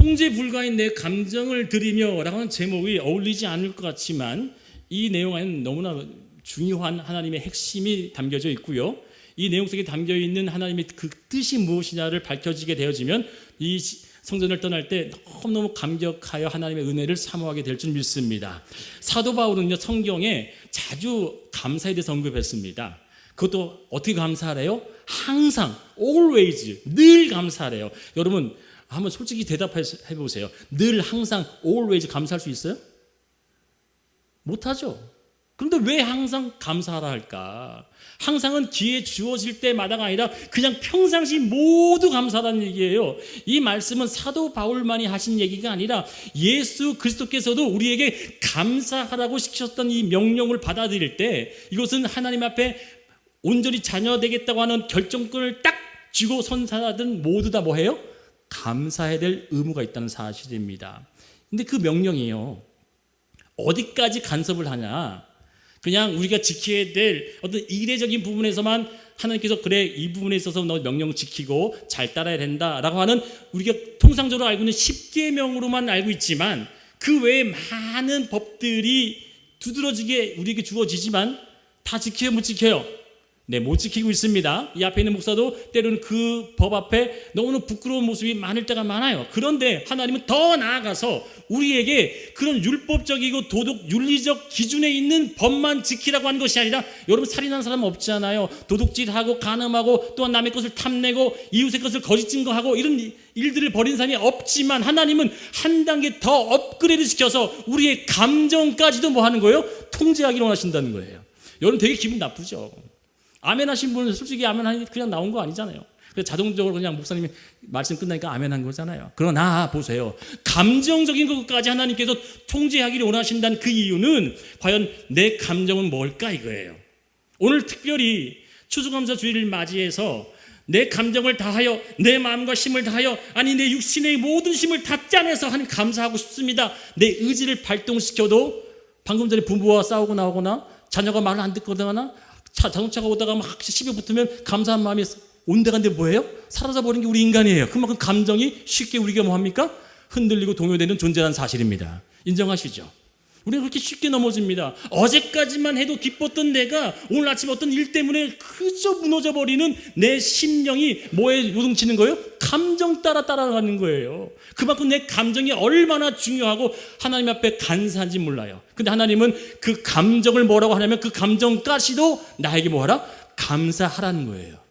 통제 불가인 내 감정을 드리며 라고 하는 제목이 어울리지 않을 것 같지만 이 내용 안에는 너무나 중요한 하나님의 핵심이 담겨져 있고요. 이 내용 속에 담겨있는 하나님의 그 뜻이 무엇이냐를 밝혀지게 되어지면 이 성전을 떠날 때 너무너무 감격하여 하나님의 은혜를 사모하게 될 줄 믿습니다. 사도 바울은요, 성경에 자주 감사에 대해서 언급했습니다. 그것도 어떻게 감사하래요? 항상, always, 늘 감사하래요. 여러분 한번 솔직히 대답해 보세요. 늘 항상 always 감사할 수 있어요? 못하죠. 그런데 왜 항상 감사하라 할까? 항상은 기회 주어질 때마다가 아니라 그냥 평상시 모두 감사하라는 얘기예요. 이 말씀은 사도 바울만이 하신 얘기가 아니라 예수 그리스도께서도 우리에게 감사하라고 시키셨던 이 명령을 받아들일 때 이것은 하나님 앞에 온전히 자녀 되겠다고 하는 결정권을 딱 쥐고 선 사람들은 모두 다 뭐해요? 감사해야 될 의무가 있다는 사실입니다. 근데 그 명령이요, 어디까지 간섭을 하냐? 그냥 우리가 지켜야 될 어떤 이례적인 부분에서만 하나님께서 그래 이 부분에 있어서 너 명령 지키고 잘 따라야 된다라고 하는 우리가 통상적으로 알고 있는 10계명으로만 알고 있지만 그 외에 많은 법들이 두드러지게 우리에게 주어지지만 다 지켜요, 못 지켜요? 네, 못 지키고 있습니다. 이 앞에 있는 목사도 때로는 그 법 앞에 너무나 부끄러운 모습이 많을 때가 많아요. 그런데 하나님은 더 나아가서 우리에게 그런 율법적이고 도덕, 윤리적 기준에 있는 법만 지키라고 하는 것이 아니라, 여러분 살인하는 사람 없잖아요. 도둑질하고 간음하고 또한 남의 것을 탐내고 이웃의 것을 거짓 증거하고 이런 일들을 벌인 사람이 없지만 하나님은 한 단계 더 업그레이드 시켜서 우리의 감정까지도 뭐 하는 거예요? 통제하기로 원하신다는 거예요. 여러분 되게 기분 나쁘죠? 아멘 하신 분은 솔직히 아멘 하니 그냥 나온 거 아니잖아요. 그래서 자동적으로 그냥 목사님이 말씀 끝나니까 아멘 한 거잖아요. 그러나 보세요. 감정적인 것까지 하나님께서 통제하기를 원하신다는 그 이유는 과연 내 감정은 뭘까 이거예요. 오늘 특별히 추수감사 주일을 맞이해서 내 감정을 다하여 내 마음과 힘을 다하여 아니 내 육신의 모든 힘을 다 짜내서 하나님 감사하고 싶습니다. 내 의지를 발동시켜도 방금 전에 부부와 싸우고 나오거나 자녀가 말을 안 듣거나 자동차가 오다가 막 시비 붙으면 감사한 마음이 온데간데 뭐예요? 사라져버린 게 우리 인간이에요. 그만큼 감정이 쉽게 우리가 뭐합니까? 흔들리고 동요되는 존재라는 사실입니다. 인정하시죠? 우리는 그렇게 쉽게 넘어집니다. 어제까지만 해도 기뻤던 내가 오늘 아침 어떤 일 때문에 그저 무너져버리는 내 심령이 뭐에 요동치는 거예요? 감정 따라가는 거예요. 그만큼 내 감정이 얼마나 중요하고 하나님 앞에 간사한지 몰라요. 근데 하나님은 그 감정을 뭐라고 하냐면 그 감정까지도 나에게 뭐하라? 감사하라는 거예요.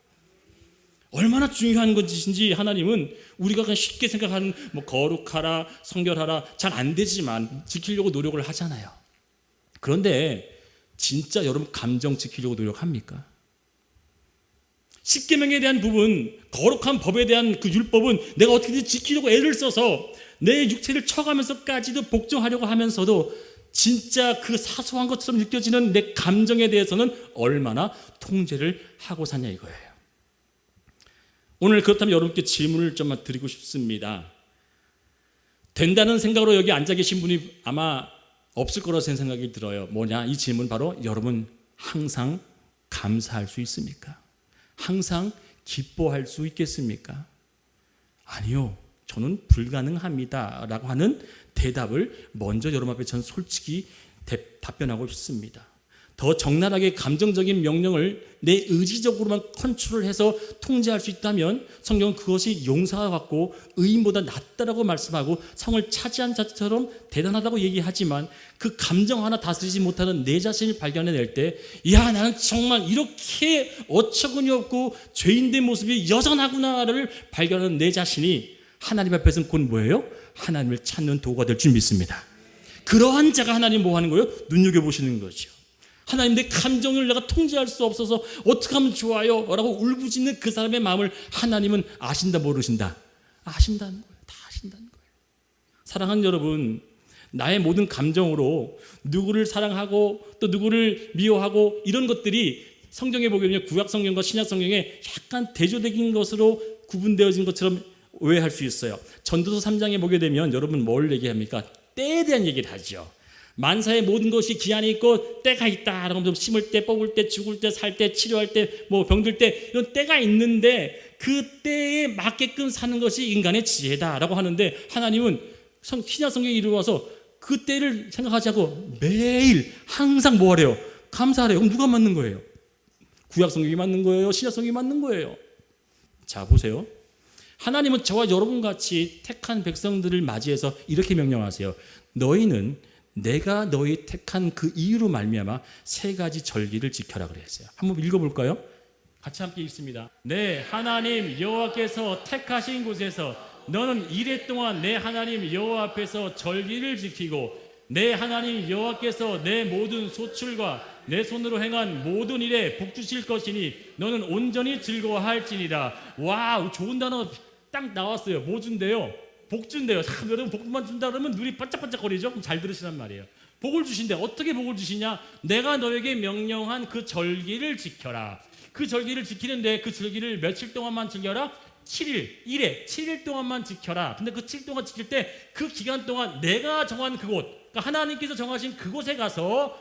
얼마나 중요한 것인지 하나님은 우리가 그냥 쉽게 생각하는 뭐 거룩하라, 성결하라 잘 안 되지만 지키려고 노력을 하잖아요. 그런데 진짜 여러분 감정 지키려고 노력합니까? 십계명에 대한 부분, 거룩한 법에 대한 그 율법은 내가 어떻게든 지키려고 애를 써서 내 육체를 쳐가면서까지도 복종하려고 하면서도 진짜 그 사소한 것처럼 느껴지는 내 감정에 대해서는 얼마나 통제를 하고 사냐 이거예요. 오늘 그렇다면 여러분께 질문을 좀 드리고 싶습니다. 된다는 생각으로 여기 앉아 계신 분이 아마 없을 거라고 생각이 들어요. 뭐냐? 이 질문 바로 여러분 항상 감사할 수 있습니까? 항상 기뻐할 수 있겠습니까? 아니요. 저는 불가능합니다. 라고 하는 대답을 먼저 여러분 앞에 저는 솔직히 답변하고 싶습니다. 더 적나라하게 감정적인 명령을 내 의지적으로만 컨트롤해서 통제할 수 있다면 성경은 그것이 용사가 같고 의인보다 낫다라고 말씀하고 성을 차지한 자처럼 대단하다고 얘기하지만 그 감정 하나 다스리지 못하는 내 자신을 발견해낼 때 야 나는 정말 이렇게 어처구니 없고 죄인된 모습이 여전하구나를 발견하는 내 자신이 하나님 앞에서는 곧 뭐예요? 하나님을 찾는 도구가 될 줄 믿습니다. 그러한 자가 하나님 뭐 하는 거예요? 눈여겨보시는 거죠. 하나님 내 감정을 내가 통제할 수 없어서 어떻게 하면 좋아요? 라고 울부짖는 그 사람의 마음을 하나님은 아신다 모르신다? 아신다는 거예요. 다 아신다는 거예요. 사랑하는 여러분, 나의 모든 감정으로 누구를 사랑하고 또 누구를 미워하고 이런 것들이 성경에 보게 되면 구약 성경과 신약 성경에 약간 대조적인 것으로 구분되어진 것처럼 오해할 수 있어요. 전도서 3장에 보게 되면 여러분 뭘 얘기합니까? 때에 대한 얘기를 하죠. 만사의 모든 것이 기한이 있고 때가 있다. 라고 심을 때, 뽑을 때, 죽을 때, 살 때, 치료할 때, 뭐 병들 때 이런 때가 있는데 그때에 맞게끔 사는 것이 인간의 지혜다라고 하는데 하나님은 신약 성경에 이르러와서 그때를 생각하지 않고 매일 항상 뭐 하래요? 감사하래요. 그럼 누가 맞는 거예요? 구약 성경이 맞는 거예요? 신약 성경이 맞는 거예요? 자, 보세요. 하나님은 저와 여러분 같이 택한 백성들을 맞이해서 이렇게 명령하세요. 너희는 내가 너희 택한 그 이유로 말미암아 세 가지 절기를 지켜라 그랬어요. 한번 읽어볼까요? 같이 함께 읽습니다. 네, 하나님 여호와께서 택하신 곳에서 너는 이래 동안 내 하나님 여호와 앞에서 절기를 지키고 내 하나님 여호와께서 내 모든 소출과 내 손으로 행한 모든 일에 복 주실 것이니 너는 온전히 즐거워할지니라. 와, 좋은 단어 딱 나왔어요. 뭐 준대요? 복 준대요. 참, 여러분 복만 준다 그러면 눈이 반짝반짝거리죠? 그럼 잘 들으시란 말이에요. 복을 주신대. 어떻게 복을 주시냐? 내가 너에게 명령한 그 절기를 지켜라. 그 절기를 지키는데 그 절기를 며칠 동안만 지켜라? 7일, 7일 동안만 지켜라. 근데 그 7일 동안 지킬 때 그 기간 동안 내가 정한 그곳, 그러니까 하나님께서 정하신 그곳에 가서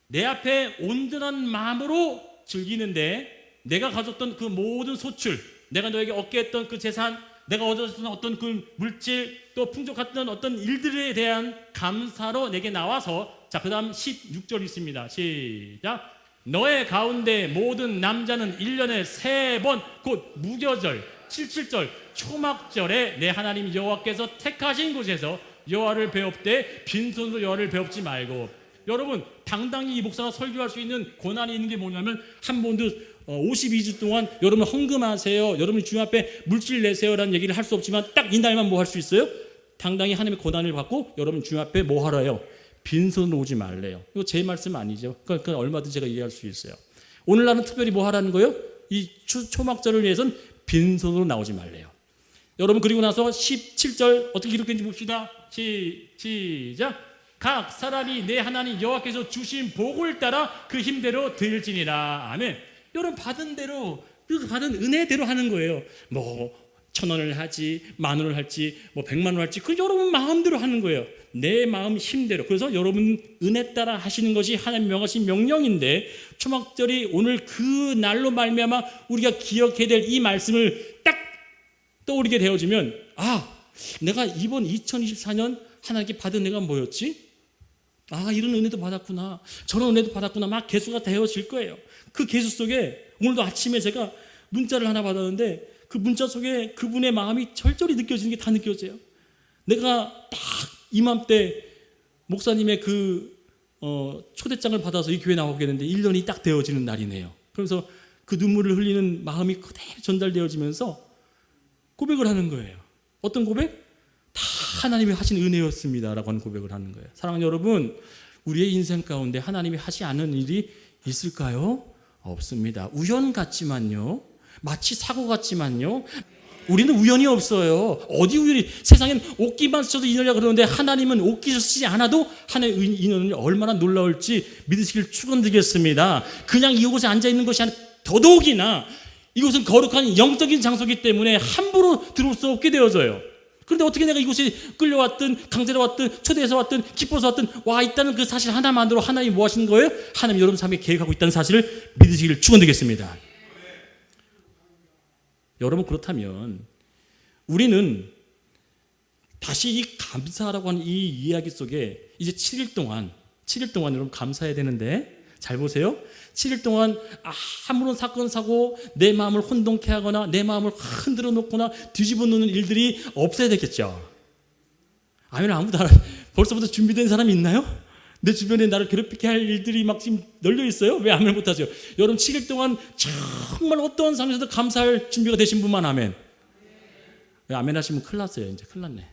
내 앞에 온전한 마음으로 즐기는데 내가 가졌던 그 모든 소출, 내가 너에게 얻게 했던 그 재산, 내가 얻었던 어떤 그 물질, 또 풍족했던 어떤 일들에 대한 감사로 내게 나와서, 자, 그 다음 16절 있습니다. 시작. 너의 가운데 모든 남자는 1년에 3번 곧 무교절, 77절, 초막절에 내 하나님 여호와께서 택하신 곳에서 여호와를 배웁되 빈손으로 여호와를 배웁지 말고. 여러분, 당당히 이 목사가 설교할 수 있는 권한이 있는 게 뭐냐면 한 번도 52주 동안 여러분 헌금하세요, 여러분 주님 앞에 물질 내세요라는 얘기를 할 수 없지만 딱 이날만 뭐 할 수 있어요? 당당히 하나님의 권한을 받고 여러분 주님 앞에 뭐 하라요? 빈손으로 오지 말래요. 이거 제 말씀 아니죠. 그러니까 얼마든지 제가 이해할 수 있어요. 오늘날은 특별히 뭐 하라는 거예요? 이 초막절을 위해서는 빈손으로 나오지 말래요. 여러분, 그리고 나서 17절 어떻게 기록된지 봅시다. 시작. 각 사람이 내 하나님 여호와께서 주신 복을 따라 그 힘대로 드릴지니라. 아멘. 여러분, 받은 대로, 그 받은 은혜대로 하는 거예요. 뭐 1,000원을 하지, 10,000원을 할지, 뭐 100만 원 할지, 그 여러분 마음대로 하는 거예요. 내 마음 힘대로. 그래서 여러분 은혜 따라 하시는 것이 하나님 명하신 명령인데, 초막절이 오늘 그 날로 말미암아 우리가 기억해야 될 이 말씀을 딱 떠오르게 되어지면, 아, 내가 이번 2024년 하나님께 받은 은혜가 뭐였지? 아, 이런 은혜도 받았구나, 저런 은혜도 받았구나, 막 개수가 되어질 거예요. 그 개수 속에 오늘도 아침에 제가 문자를 하나 받았는데 그 문자 속에 그분의 마음이 절절히 느껴지는 게 다 느껴져요. 내가 딱 이맘때 목사님의 그 초대장을 받아서 이 교회 나오게 됐는데 1년이 딱 되어지는 날이네요. 그래서 그 눈물을 흘리는 마음이 그대로 전달되어지면서 고백을 하는 거예요. 어떤 고백? 다 하나님이 하신 은혜였습니다 라고 하는 고백을 하는 거예요. 사랑하는 여러분, 우리의 인생 가운데 하나님이 하지 않은 일이 있을까요? 없습니다. 우연 같지만요, 마치 사고 같지만요, 우리는 우연이 없어요. 어디 우연이, 세상엔 옷기만 스쳐도 인연이라 그러는데 하나님은 옷기 쓰지 않아도 하나님의 인연이 얼마나 놀라울지 믿으시길 축원드리겠습니다. 그냥 이곳에 앉아있는 것이 아니라 더더욱이나 이곳은 거룩한 영적인 장소이기 때문에 함부로 들어올 수 없게 되어져요. 그런데 어떻게 내가 이곳에 끌려왔든 강제로 왔든 초대해서 왔든 기뻐서 왔든 와 있다는 그 사실 하나만으로 하나님이 뭐 하시는 거예요? 하나님이 여러분 삶에 계획하고 있다는 사실을 믿으시기를 축원드리겠습니다. 여러분, 그렇다면 우리는 다시 이 감사라고 하는 이 이야기 속에 이제 7일 동안 여러분 감사해야 되는데, 잘 보세요. 7일 동안 아무런 사건 사고 내 마음을 혼동케 하거나 내 마음을 흔들어 놓거나 뒤집어 놓는 일들이 없어야 되겠죠. 아니면 아무도 벌써부터 준비된 사람이 있나요? 내 주변에 나를 괴롭히게 할 일들이 막 지금 널려 있어요? 왜 아멘 못하세요? 여러분, 7일 동안 정말 어떠한 상황에서도 감사할 준비가 되신 분만 아멘. 왜 아멘 하시면 큰일 났어요. 이제 큰일 났네.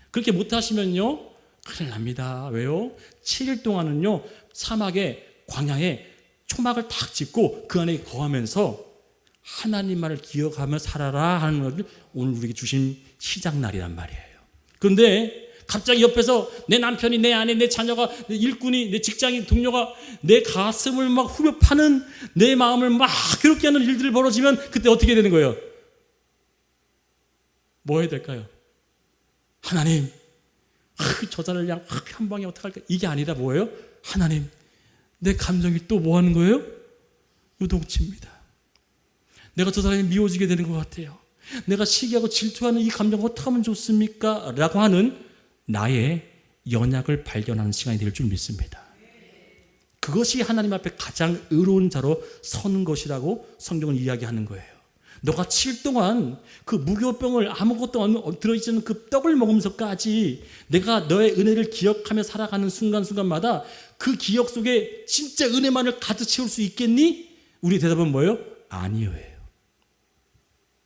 그렇게 못하시면요 큰일 납니다. 왜요? 7일 동안은요 사막에, 광야에 초막을 딱 짓고 그 안에 거하면서 하나님만을 기억하며 살아라 하는 것을 오늘 우리에게 주신 시작날이란 말이에요. 그런데 갑자기 옆에서 내 남편이, 내 아내, 내 자녀가, 내 일꾼이, 내 직장인 동료가 내 가슴을 막 후벼 파는, 내 마음을 막 괴롭게 하는 일들이 벌어지면 그때 어떻게 되는 거예요? 뭐 해야 될까요? 하나님, 저 자를 그냥 한 방에 어떡할까? 이게 아니라 뭐예요? 하나님, 내 감정이 또 뭐 하는 거예요? 요동칩니다. 내가 저 사람이 미워지게 되는 것 같아요. 내가 시기하고 질투하는 이 감정을 어떻게 하면 좋습니까? 라고 하는 나의 연약을 발견하는 시간이 될 줄 믿습니다. 그것이 하나님 앞에 가장 의로운 자로 서는 것이라고 성경은 이야기하는 거예요. 너가 7일 동안 그 무교병을 아무것도 들어있지 않은 그 떡을 먹으면서까지 내가 너의 은혜를 기억하며 살아가는 순간순간마다 그 기억 속에 진짜 은혜만을 가득 채울 수 있겠니? 우리 대답은 뭐예요? 아니요예요.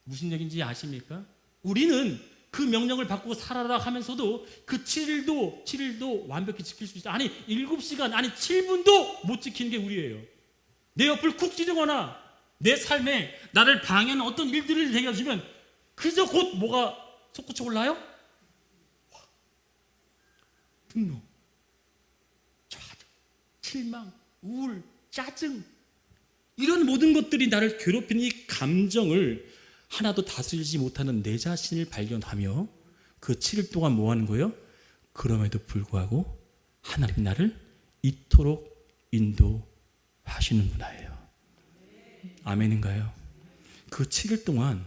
무슨 얘기인지 아십니까? 우리는 그 명령을 받고 살아라 하면서도 그 7일도 완벽히 지킬 수 있다. 아니 7시간 아니 7분도 못 지키는 게 우리예요. 내 옆을 쿡 찌르거나 내 삶에 나를 방해하는 어떤 일들을 대겨주면 그저 곧 뭐가 솟구쳐 올라요? 분노, 좌절, 실망, 우울, 짜증, 이런 모든 것들이 나를 괴롭히는 이 감정을 하나도 다스리지 못하는 내 자신을 발견하며 그 7일 동안 뭐 하는 거예요? 그럼에도 불구하고 하나님이 나를 이토록 인도하시는구나예요. 아멘인가요? 그 7일 동안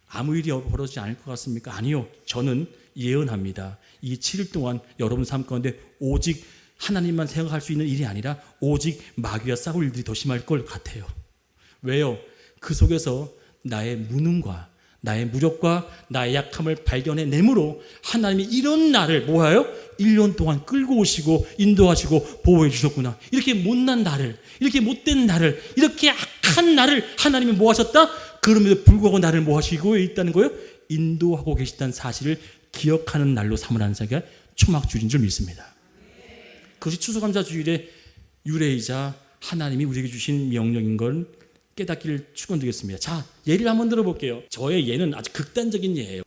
아무 일이 벌어지지 않을 것 같습니까? 아니요. 저는 예언합니다. 이 7일 동안 여러분 삶 가운데 오직 하나님만 생각할 수 있는 일이 아니라 오직 마귀와 싸울 일들이 더 심할 것 같아요. 왜요? 그 속에서 나의 무능과 나의 무력과 나의 약함을 발견해내므로 하나님이 이런 나를 뭐하여? 1년 동안 끌고 오시고 인도하시고 보호해 주셨구나. 이렇게 못난 나를, 이렇게 못된 나를, 이렇게 악한 나를 하나님이 뭐 하셨다? 그럼에도 불구하고 나를 뭐 하시고 있다는 거예요? 인도하고 계시다는 사실을 기억하는 날로 삼으라는 자가 초막주일인 줄 믿습니다. 그것이 추수감사주일의 유래이자 하나님이 우리에게 주신 명령인 걸 깨닫기를 축원드리겠습니다. 자, 예를 한번 들어볼게요. 저의 예는 아주 극단적인 예예요.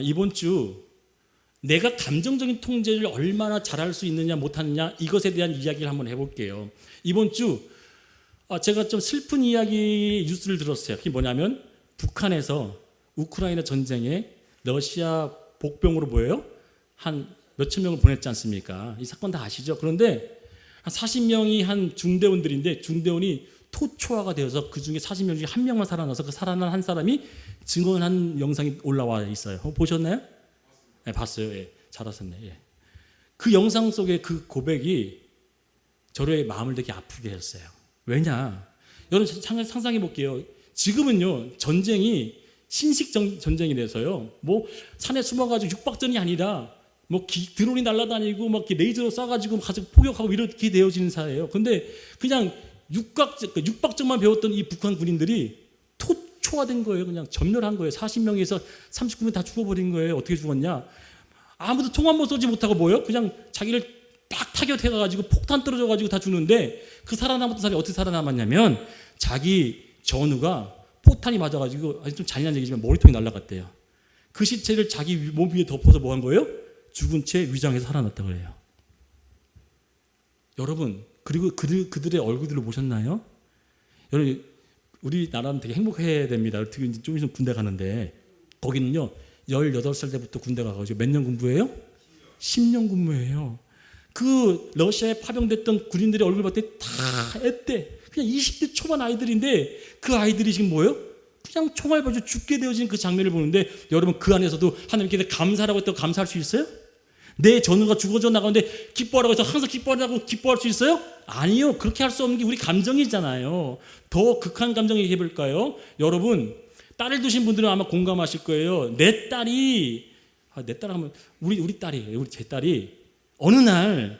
이번 주 내가 감정적인 통제를 얼마나 잘할 수 있느냐 못하느냐 이것에 대한 이야기를 한번 해볼게요. 이번 주 제가 좀 슬픈 이야기 뉴스를 들었어요. 그게 뭐냐면 북한에서 우크라이나 전쟁에 러시아 복병으로 뭐예요? 한 몇천 명을 보냈지 않습니까? 이 사건 다 아시죠? 그런데 한 40명이 한 중대원들인데 중대원이 토초화가 되어서 그 중에 40명 중에 한 명만 살아나서 그 살아난 한 사람이 증언한 영상이 올라와 있어요. 보셨나요? 네, 봤어요. 예, 잘하셨네. 예. 그 영상 속에 그 고백이 저의 마음을 되게 아프게 했어요. 왜냐? 여러분 상상해 볼게요. 지금은요 전쟁이 신식 전쟁이 돼서요. 뭐 산에 숨어가지고 육박전이 아니라 뭐 드론이 날아다니고 막 레이저로 쏴가지고 가서 포격하고 이렇게 되어지는 사회예요. 근데 그냥 육박전만 배웠던 이 북한 군인들이 토초화된 거예요. 그냥 전멸한 거예요. 40명에서 39명 다 죽어버린 거예요. 어떻게 죽었냐? 아무도 총 한 번 쏘지 못하고 뭐예요? 그냥 자기를 딱 타격해가지고 폭탄 떨어져가지고 다 죽는데 그 살아남았던 사람이 어떻게 살아남았냐면 자기 전우가 포탄이 맞아가지고 아주 좀 잔인한 얘기지만 머리통이 날아갔대요. 그 시체를 자기 몸 위에 덮어서 뭐 한 거예요? 죽은 채 위장해서 살아났다고 그래요. 여러분 그리고 그들의 얼굴들을 보셨나요? 여러분 우리나라는 되게 행복해야 됩니다. 특히 좀 있으면 군대 가는데 거기는요 18살 때부터 군대 가가지고 몇 년 군부예요? 10년 군무예요. 그 러시아에 파병됐던 군인들의 얼굴 봤더니 다 앳대. 그냥 20대 초반 아이들인데 그 아이들이 지금 뭐예요? 그냥 총알 맞아 죽게 되어진 그 장면을 보는데 여러분 그 안에서도 하나님께 감사라고 했다고 감사할 수 있어요? 내 전우가 죽어져 나가는데 기뻐하라고 해서 항상 기뻐하라고 기뻐할 수 있어요? 아니요. 그렇게 할 수 없는 게 우리 감정이잖아요. 더 극한 감정 얘기해 볼까요? 여러분 딸을 두신 분들은 아마 공감하실 거예요. 내 딸이 내 딸 하면 우리 딸이에요. 제 딸이 어느 날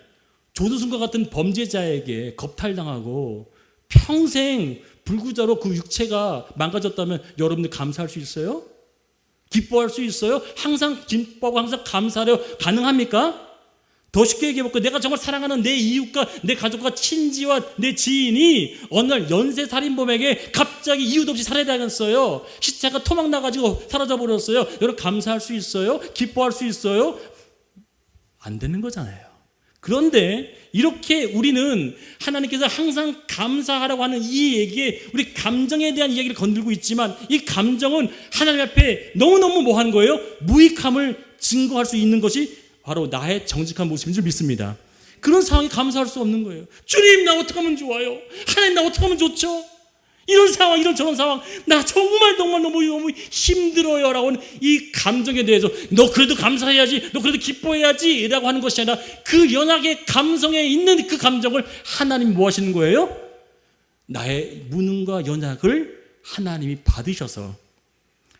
조두순과 같은 범죄자에게 겁탈당하고 평생 불구자로 그 육체가 망가졌다면 여러분들 감사할 수 있어요? 기뻐할 수 있어요? 항상 기뻐하고 항상 감사하려 가능합니까? 더 쉽게 얘기해볼까요? 내가 정말 사랑하는 내 이웃과 내 가족과 친지와 내 지인이 어느 날 연쇄살인범에게 갑자기 이유도 없이 살해당했어요. 시체가 토막 나가지고 사라져버렸어요. 여러분 감사할 수 있어요? 기뻐할 수 있어요? 안 되는 거잖아요. 그런데 이렇게 우리는 하나님께서 항상 감사하라고 하는 이 얘기에 우리 감정에 대한 이야기를 건들고 있지만 이 감정은 하나님 앞에 너무너무 뭐 하는 거예요? 무익함을 증거할 수 있는 것이 바로 나의 정직한 모습인 줄 믿습니다. 그런 상황에 감사할 수 없는 거예요. 주님 나 어떻게 하면 좋아요? 하나님 나 어떻게 하면 좋죠? 이런 상황, 이런 저런 상황, 나 정말 너무 힘들어요 라고 하는 이 감정에 대해서 너 그래도 감사해야지, 너 그래도 기뻐해야지 라고 하는 것이 아니라 그 연약의 감성에 있는 그 감정을 하나님이 뭐 하시는 거예요? 나의 무능과 연약을 하나님이 받으셔서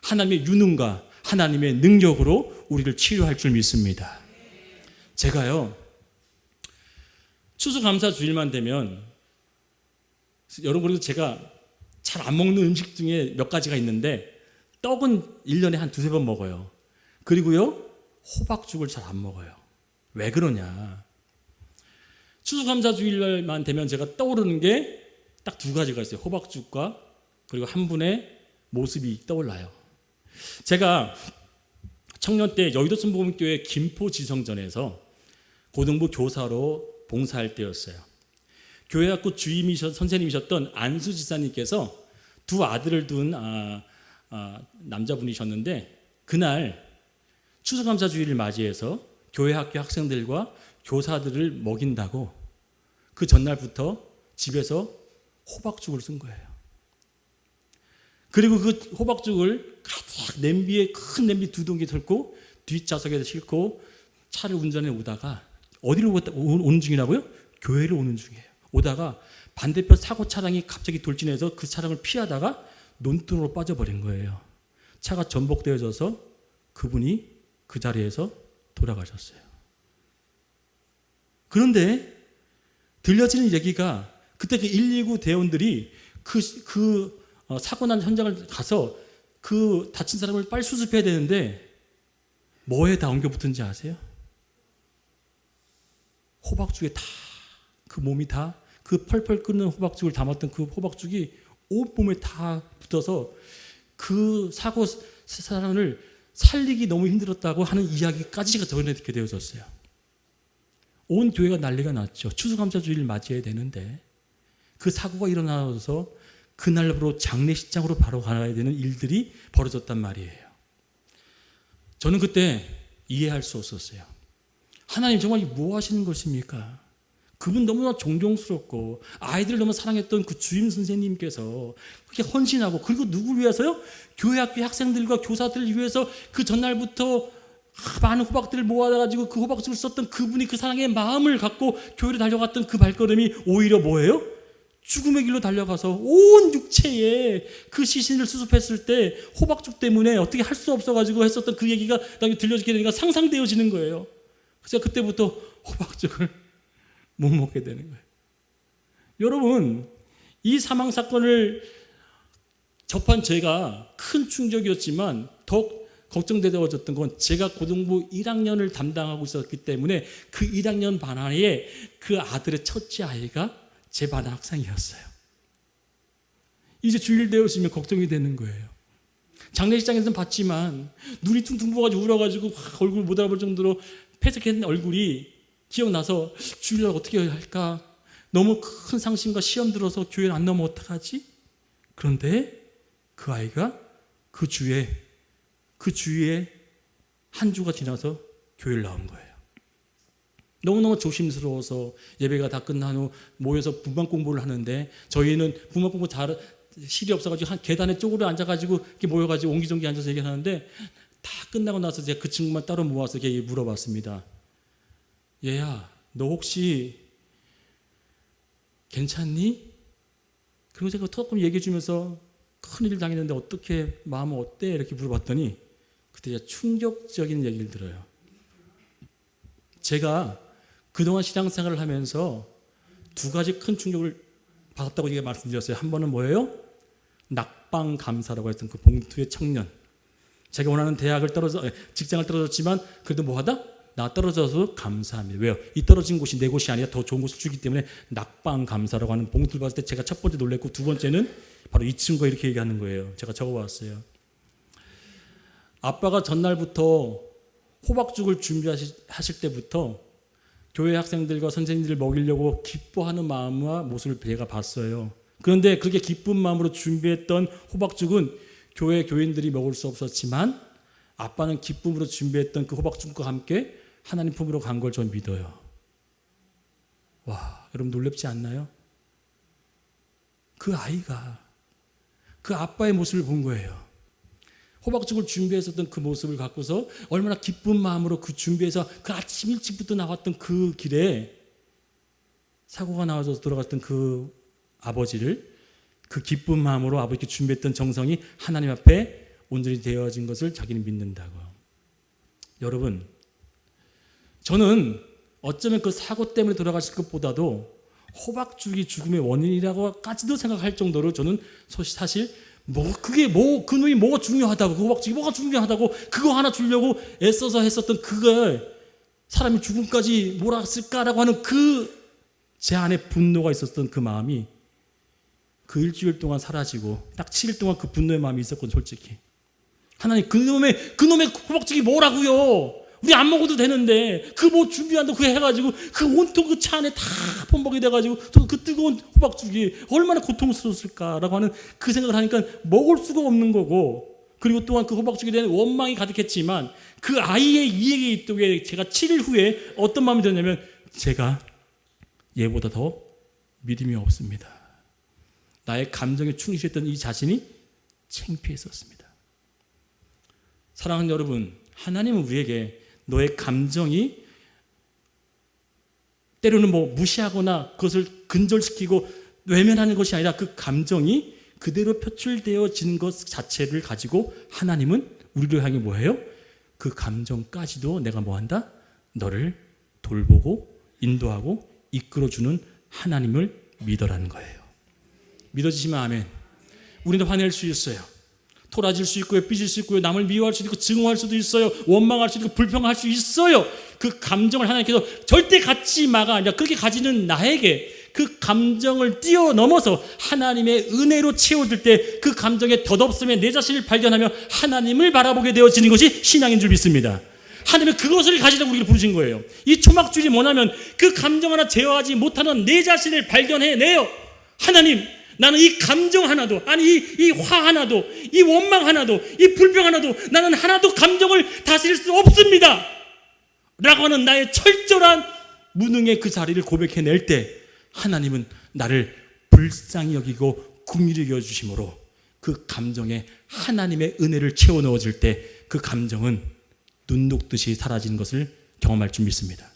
하나님의 유능과 하나님의 능력으로 우리를 치료할 줄 믿습니다. 제가요, 추수감사 주일만 되면 여러분도 제가 잘 안 먹는 음식 중에 몇 가지가 있는데 떡은 1년에 한 두세 번 먹어요. 그리고요, 호박죽을 잘 안 먹어요. 왜 그러냐? 추수감사 주일만 되면 제가 떠오르는 게 딱 두 가지가 있어요. 호박죽과 그리고 한 분의 모습이 떠올라요. 제가 청년 때 여의도 순복음교회 김포지성전에서 고등부 교사로 봉사할 때였어요. 교회학교 선생님이셨던 안수 지사님께서 두 아들을 둔 남자분이셨는데 그날 추수감사 주일을 맞이해서 교회학교 학생들과 교사들을 먹인다고 그 전날부터 집에서 호박죽을 쓴 거예요. 그리고 그 호박죽을 가득 냄비에, 큰 냄비 두 동기 털고 뒷좌석에서 싣고 차를 운전해 오다가 어디로 오는 중이라고요? 교회를 오는 중이에요. 오다가 반대편 사고 차량이 갑자기 돌진해서 그 차량을 피하다가 논두렁으로 빠져버린 거예요. 차가 전복되어져서 그분이 그 자리에서 돌아가셨어요. 그런데 들려지는 얘기가 그때 그 119 대원들이 사고 난 현장을 가서 그 다친 사람을 빨리 수습해야 되는데 뭐에 다 엉겨붙은지 아세요? 호박죽에 다, 그 몸이 다, 그 펄펄 끓는 호박죽을 담았던 그 호박죽이 온몸에 다 붙어서 그 사고 사람을 살리기 너무 힘들었다고 하는 이야기까지가 전해듣게 되어졌어요. 온 교회가 난리가 났죠. 추수감사주의를 맞이해야 되는데 그 사고가 일어나서 그날로 장례식장으로 바로 가야 되는 일들이 벌어졌단 말이에요. 저는 그때 이해할 수 없었어요. 하나님 정말 뭐 하시는 것입니까? 그분 너무나 존경스럽고 아이들을 너무 사랑했던 그 주임 선생님께서 그렇게 헌신하고, 그리고 누구를 위해서요? 교회 학교 학생들과 교사들을 위해서 그 전날부터 많은 호박들을 모아가지고 그 호박죽을 썼던 그분이, 그 사랑의 마음을 갖고 교회로 달려갔던 그 발걸음이 오히려 뭐예요? 죽음의 길로 달려가서 온 육체에 그 시신을 수습했을 때 호박죽 때문에 어떻게 할 수 없어가지고 했었던 그 얘기가 나중에 들려지게 되니까 상상되어지는 거예요. 그래서 그때부터 호박죽을 못 먹게 되는 거예요. 여러분, 이 사망 사건을 접한 제가 큰 충격이었지만 더 걱정되어졌던 건 제가 고등부 1학년을 담당하고 있었기 때문에 그 1학년 반안에 그 아들의 첫째 아이가 제 반 학생이었어요. 이제 주일 되었으면 걱정이 되는 거예요. 장례식장에서는 봤지만 눈이 퉁퉁 부어가지고 울어가지고 얼굴 못 알아볼 정도로 폐색한 얼굴이 기억나서 주일날 어떻게 할까? 너무 큰 상심과 시험 들어서 교회를 안 나오면 어떡하지? 그런데 그 아이가 그 주위에 한 주가 지나서 교회를 나온 거예요. 너무너무 조심스러워서 예배가 다 끝난 후 모여서 분만 공부를 하는데, 저희는 분만 공부 실이 없어가지고 한 계단에 쪼그려 앉아가지고 이렇게 모여가지고 옹기종기 앉아서 얘기하는데, 다 끝나고 나서 제가 그 친구만 따로 모아서 이렇게 물어봤습니다. 얘야, 너 혹시 괜찮니? 그리고 제가 조금 얘기해 주면서 큰일 당했는데 어떻게, 마음은 어때? 이렇게 물어봤더니 그때 제가 충격적인 얘기를 들어요. 제가 그동안 신앙생활을 하면서 두 가지 큰 충격을 받았다고 제가 말씀드렸어요. 한 번은 뭐예요? 낙방 감사라고 했던 그 봉투의 청년. 제가 원하는 직장을 떨어졌지만 그래도 뭐하다? 나 떨어져서 감사합니다. 왜요? 이 떨어진 곳이 내 곳이 아니라 더 좋은 곳을 주기 때문에 낙방 감사라고 하는 봉투를 봤을 때 제가 첫 번째 놀랐고, 두 번째는 바로 이 친구가 이렇게 얘기하는 거예요. 제가 적어봤어요. 아빠가 전날부터 호박죽을 준비하실 때부터 교회 학생들과 선생님들을 먹이려고 기뻐하는 마음과 모습을 제가 봤어요. 그런데 그렇게 기쁜 마음으로 준비했던 호박죽은 교회 교인들이 먹을 수 없었지만 아빠는 기쁨으로 준비했던 그 호박죽과 함께 하나님 품으로 간 걸 전 믿어요. 와, 여러분 놀랍지 않나요? 그 아이가 그 아빠의 모습을 본 거예요. 호박죽을 준비했었던 그 모습을 갖고서 얼마나 기쁜 마음으로 그 준비해서 그 아침 일찍부터 나왔던 그 길에 사고가 나와서 돌아갔던 그 아버지를 그 기쁜 마음으로 아버지께 준비했던 정성이 하나님 앞에 온전히 되어진 것을 자기는 믿는다고. 여러분, 저는 어쩌면 그 사고 때문에 돌아가실 것보다도 호박죽이 죽음의 원인이라고까지도 생각할 정도로 저는 사실 그 놈이 뭐가 중요하다고, 그 호박죽이 뭐가 중요하다고 그거 하나 주려고 애써서 했었던 그걸 사람이 죽음까지 몰았을까라고 하는 제 안에 분노가 있었던 그 마음이 그 일주일 동안 사라지고 딱 7일 동안 그 분노의 마음이 있었거든. 솔직히 하나님, 그놈의 호박죽이 뭐라고요? 우리 안 먹어도 되는데 그 뭐 준비한다고 그 해가지고 그 온통 그 차 안에 다 범벅이 돼가지고 그 뜨거운 호박죽이 얼마나 고통스러웠을까라고 하는 그 생각을 하니까 먹을 수가 없는 거고, 그리고 또한 그 호박죽에 대한 원망이 가득했지만 그 아이의 이해에 있도록 제가 7일 후에 어떤 마음이 들었냐면 제가 얘보다 더 믿음이 없습니다. 나의 감정에 충실했던 이 자신이 창피했었습니다. 사랑하는 여러분, 하나님은 우리에게 너의 감정이 때로는 무시하거나 그것을 근절시키고 외면하는 것이 아니라 그 감정이 그대로 표출되어지는 것 자체를 가지고 하나님은 우리를 향해 뭐해요? 그 감정까지도 내가 뭐한다? 너를 돌보고 인도하고 이끌어주는 하나님을 믿어라는 거예요. 믿어지시면 아멘. 우리는 화낼 수 있어요. 토라질 수 있고요, 삐질 수 있고요, 남을 미워할 수도 있고 증오할 수도 있어요, 원망할 수도 있고 불평할 수 있어요. 그 감정을 하나님께서 절대 갖지 마가 아니라 그렇게 가지는 나에게 그 감정을 뛰어넘어서 하나님의 은혜로 채워질 때 그 감정의 덧없음에 내 자신을 발견하며 하나님을 바라보게 되어지는 것이 신앙인 줄 믿습니다. 하나님은 그것을 가지라고 우리를 부르신 거예요. 이 초막줄이 뭐냐면 그 감정 하나 제어하지 못하는 내 자신을 발견해내요. 하나님, 나는 이 감정 하나도, 아니 이 화 하나도, 이 원망 하나도, 이 불평 하나도, 나는 하나도 감정을 다스릴 수 없습니다 라고 하는 나의 철저한 무능의 그 자리를 고백해낼 때 하나님은 나를 불쌍히 여기고 긍휼히 여겨주심으로 그 감정에 하나님의 은혜를 채워 넣어줄 때 그 감정은 눈 녹듯이 사라지는 것을 경험할 줄 믿습니다.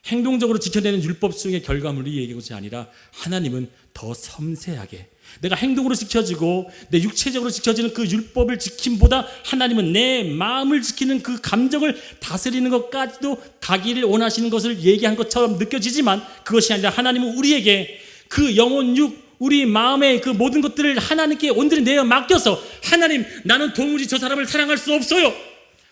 행동적으로 지켜내는 율법 수행의 결과물이 얘기한 것이 아니라 하나님은 더 섬세하게 내가 행동으로 지켜지고 내 육체적으로 지켜지는 그 율법을 지킴보다 하나님은 내 마음을 지키는 그 감정을 다스리는 것까지도 가기를 원하시는 것을 얘기한 것처럼 느껴지지만 그것이 아니라 하나님은 우리에게 그 영혼 육 우리 마음의 그 모든 것들을 하나님께 온전히 내어 맡겨서 하나님, 나는 도무지 저 사람을 사랑할 수 없어요.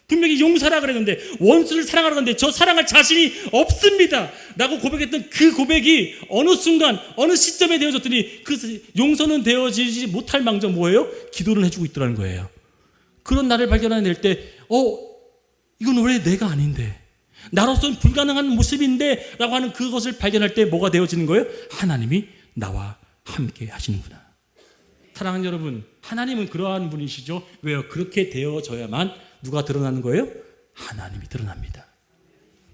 분명히 용서하라 그랬는데, 원수를 사랑하라 그랬는데 저 사랑할 자신이 없습니다 라고 고백했던 그 고백이 어느 순간 어느 시점에 되어졌더니 그 용서는 되어지지 못할 망정 뭐예요? 기도를 해주고 있더라는 거예요. 그런 나를 발견해낼 때 이건 왜 내가 아닌데, 나로서는 불가능한 모습인데 라고 하는 그것을 발견할 때 뭐가 되어지는 거예요? 하나님이 나와 함께 하시는구나. 사랑하는 여러분, 하나님은 그러한 분이시죠. 왜요? 그렇게 되어져야만 누가 드러나는 거예요? 하나님이 드러납니다.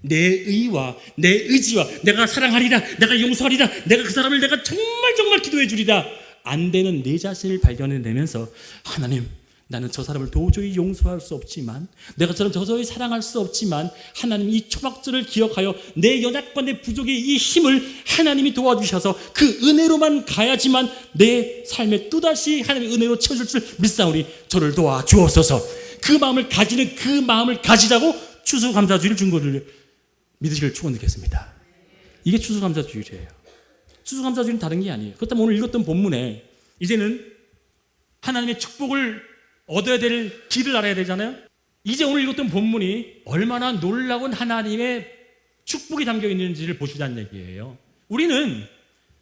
내 의와 내 의지와 내가 사랑하리라, 내가 용서하리라, 내가 그 사람을 내가 정말 기도해 주리라 안 되는 내 자신을 발견해내면서 하나님, 나는 저 사람을 도저히 용서할 수 없지만, 내가 저를 도저히 사랑할 수 없지만 하나님 이 초막절을 기억하여 내 연약과 내 부족의 이 힘을 하나님이 도와주셔서 그 은혜로만 가야지만 내 삶에 또다시 하나님의 은혜로 채워줄 줄 믿사오니 저를 도와주옵소서. 그 마음을 가지는 그 마음을 가지자고 추수감사주의를 준 것을 믿으시길 축원드리겠습니다. 이게 추수감사주의예요. 추수감사주의는 다른 게 아니에요. 그렇다면 오늘 읽었던 본문에 이제는 하나님의 축복을 얻어야 될 길을 알아야 되잖아요. 이제 오늘 읽었던 본문이 얼마나 놀라운 하나님의 축복이 담겨 있는지를 보시자는 얘기예요. 우리는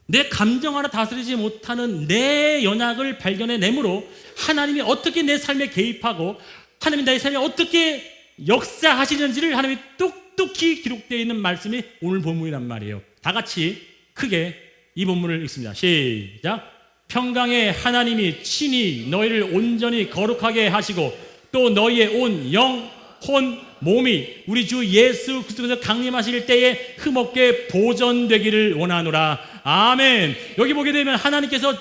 내 감정 하나 다스리지 못하는 내 연약을 발견해내므로 하나님이 어떻게 내 삶에 개입하고 하나님이 나의 삶에 어떻게 역사하시는지를 하나님이 똑똑히 기록되어 있는 말씀이 오늘 본문이란 말이에요. 다 같이 크게 이 본문을 읽습니다. 시작. 평강의 하나님이 친히 너희를 온전히 거룩하게 하시고 또 너희의 온 영, 혼, 몸이 우리 주 예수 그리스도께서 강림하실 때에 흠없게 보존되기를 원하노라. 아멘. 여기 보게 되면 하나님께서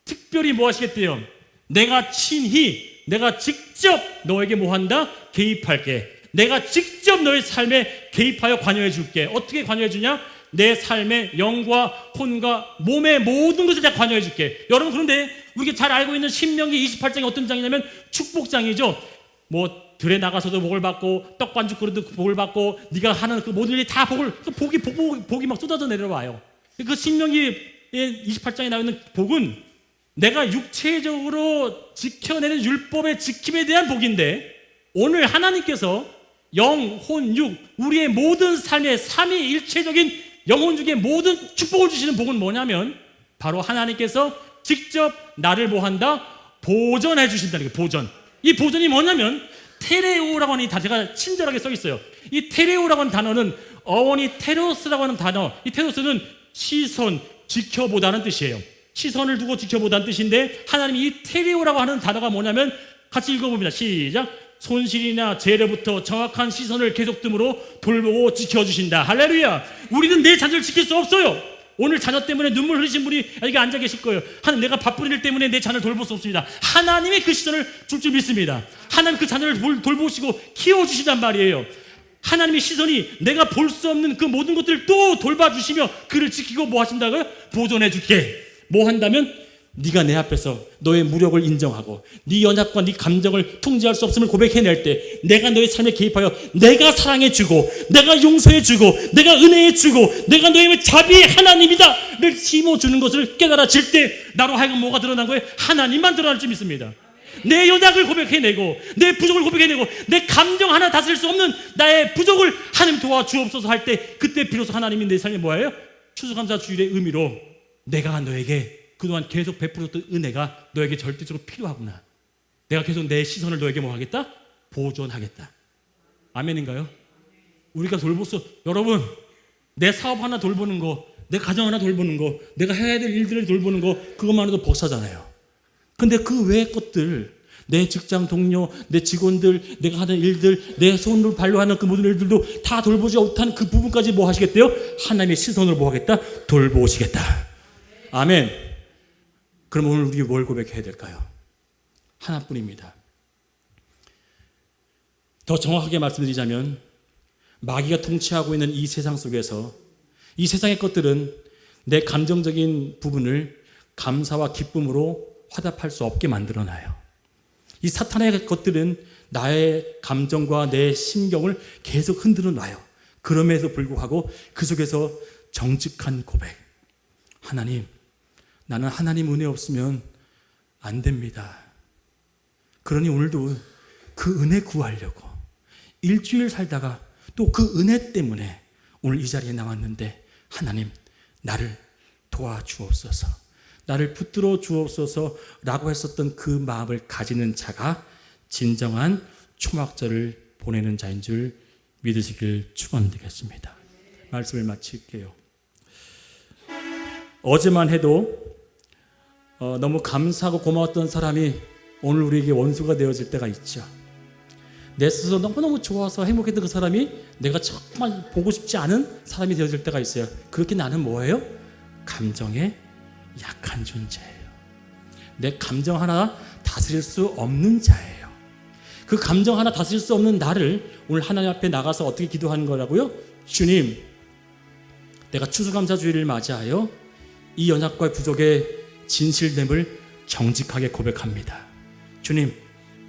특별히 뭐 하시겠대요? 내가 직접 너에게 뭐 한다? 개입할게. 내가 직접 너의 삶에 개입하여 관여해 줄게. 어떻게 관여해 주냐? 내 삶의 영과 혼과 몸의 모든 것을 다 관여해 줄게. 여러분, 그런데 우리가 잘 알고 있는 신명기 28장이 어떤 장이냐면 축복장이죠. 뭐 들에 나가서도 복을 받고 떡반죽 그릇도 복을 받고 네가 하는 그 모든 일이 다 복이 막 쏟아져 내려와요. 그 신명기 28장에 나와 있는 복은 내가 육체적으로 지켜내는 율법의 지킴에 대한 복인데, 오늘 하나님께서 영, 혼, 육, 우리의 모든 삶의 삼위일체적인 영혼중의 모든 축복을 주시는 복은 뭐냐면 바로 하나님께서 직접 나를 뭐한다? 보존해 주신다는 거예요. 보존. 이 보존이 뭐냐면 테레오라고 하는 이 단어가 친절하게 써 있어요. 이 테레오라고 하는 단어는 어원이 테로스라고 하는 단어, 이 테로스는 시선, 지켜보다는 뜻이에요. 시선을 두고 지켜보다는 뜻인데, 하나님이 이 테레오라고 하는 단어가 뭐냐면 같이 읽어봅니다. 시작. 손실이나 재례부터 정확한 시선을 계속 뜸으로 돌보고 지켜주신다. 할렐루야. 우리는 내 자녀를 지킬 수 없어요. 오늘 자녀 때문에 눈물 흘리신 분이 여기 앉아 계실 거예요. 하나님, 내가 바쁜 일 때문에 내 자녀를 돌볼 수 없습니다. 하나님이 그 시선을 줄 줄 믿습니다. 하나님 그 자녀를 돌보시고 키워주신단 말이에요. 하나님의 시선이 내가 볼 수 없는 그 모든 것들을 또 돌봐주시며 그를 지키고 뭐 하신다고요? 보존해 줄게. 뭐 한다면 네가 내 앞에서 너의 무력을 인정하고 네 연약과 네 감정을 통제할 수 없음을 고백해낼 때 내가 너의 삶에 개입하여 내가 사랑해주고 내가 용서해주고 내가 은혜해주고 내가 너의 자비의 하나님이다를 심어주는 것을 깨달아질 때 나로 하여금 뭐가 드러난 거예요? 하나님만 드러날 줄 믿습니다. 내 연약을 고백해내고 내 부족을 고백해내고 내 감정 하나 다스릴 수 없는 나의 부족을 하나님 도와주옵소서 할 때, 그때 비로소 하나님이 내 삶에 뭐예요? 추수감사 주일의 의미로 내가 너에게 그동안 계속 베풀었던 은혜가 너에게 절대적으로 필요하구나. 내가 계속 내 시선을 너에게 뭐 하겠다? 보존하겠다. 아멘인가요? 우리가 여러분, 내 사업 하나 돌보는 거, 내 가정 하나 돌보는 거, 내가 해야 될 일들을 돌보는 거, 그것만 해도 벅차잖아요. 근데 그 외의 것들, 내 직장 동료, 내 직원들, 내가 하는 일들, 내 손으로 발로 하는 그 모든 일들도 다 돌보지 못하는 그 부분까지 뭐 하시겠대요? 하나님의 시선으로 뭐 하겠다? 돌보시겠다. 아멘. 그럼 오늘 우리 뭘 고백해야 될까요? 하나뿐입니다. 더 정확하게 말씀드리자면 마귀가 통치하고 있는 이 세상 속에서 이 세상의 것들은 내 감정적인 부분을 감사와 기쁨으로 화답할 수 없게 만들어놔요. 이 사탄의 것들은 나의 감정과 내 심경을 계속 흔들어 놔요. 그럼에도 불구하고 그 속에서 정직한 고백. 하나님, 나는 하나님 은혜 없으면 안 됩니다. 그러니 오늘도 그 은혜 구하려고 일주일 살다가 또 그 은혜 때문에 오늘 이 자리에 나왔는데, 하나님, 나를 도와주옵소서, 나를 붙들어 주옵소서 라고 했었던 그 마음을 가지는 자가 진정한 초막절을 보내는 자인 줄 믿으시길 축원드리겠습니다. 말씀을 마칠게요. 어제만 해도 너무 감사하고 고마웠던 사람이 오늘 우리에게 원수가 되어질 때가 있죠. 내 스스로 너무너무 좋아서 행복했던 그 사람이 내가 정말 보고 싶지 않은 사람이 되어질 때가 있어요. 그렇게 나는 뭐예요? 감정에 약한 존재예요. 내 감정 하나 다스릴 수 없는 자예요. 그 감정 하나 다스릴 수 없는 나를 오늘 하나님 앞에 나가서 어떻게 기도하는 거라고요? 주님, 내가 추수감사주일을 맞이하여 이 연약과 부족의 진실됨을 정직하게 고백합니다. 주님,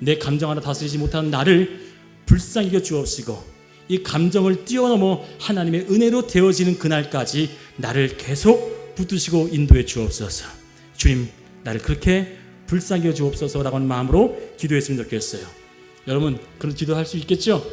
내 감정 하나 다스리지 못하는 나를 불쌍히 여겨 주옵시고 이 감정을 뛰어넘어 하나님의 은혜로 되어지는 그날까지 나를 계속 붙드시고 인도해 주옵소서. 주님, 나를 그렇게 불쌍히 여겨 주옵소서라고 하는 마음으로 기도했으면 좋겠어요. 여러분, 그런 기도할 수 있겠죠?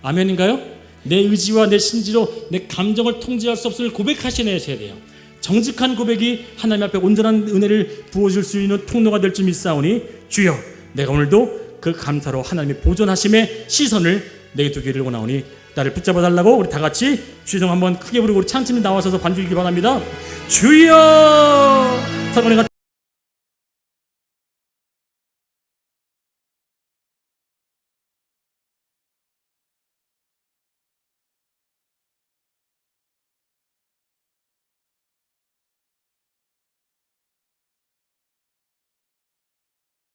아멘인가요? 내 의지와 내 심지로 내 감정을 통제할 수 없음을 고백하셔야 돼요. 정직한 고백이 하나님 앞에 온전한 은혜를 부어줄 수 있는 통로가 될 줄 믿사오니, 주여, 내가 오늘도 그 감사로 하나님의 보존하심의 시선을 내게 두기를 원하오니 나를 붙잡아 달라고 우리 다 같이 주여 한번 크게 부르고 우리 찬팀이 나와서 반주이기 바랍니다. 주여! 사건의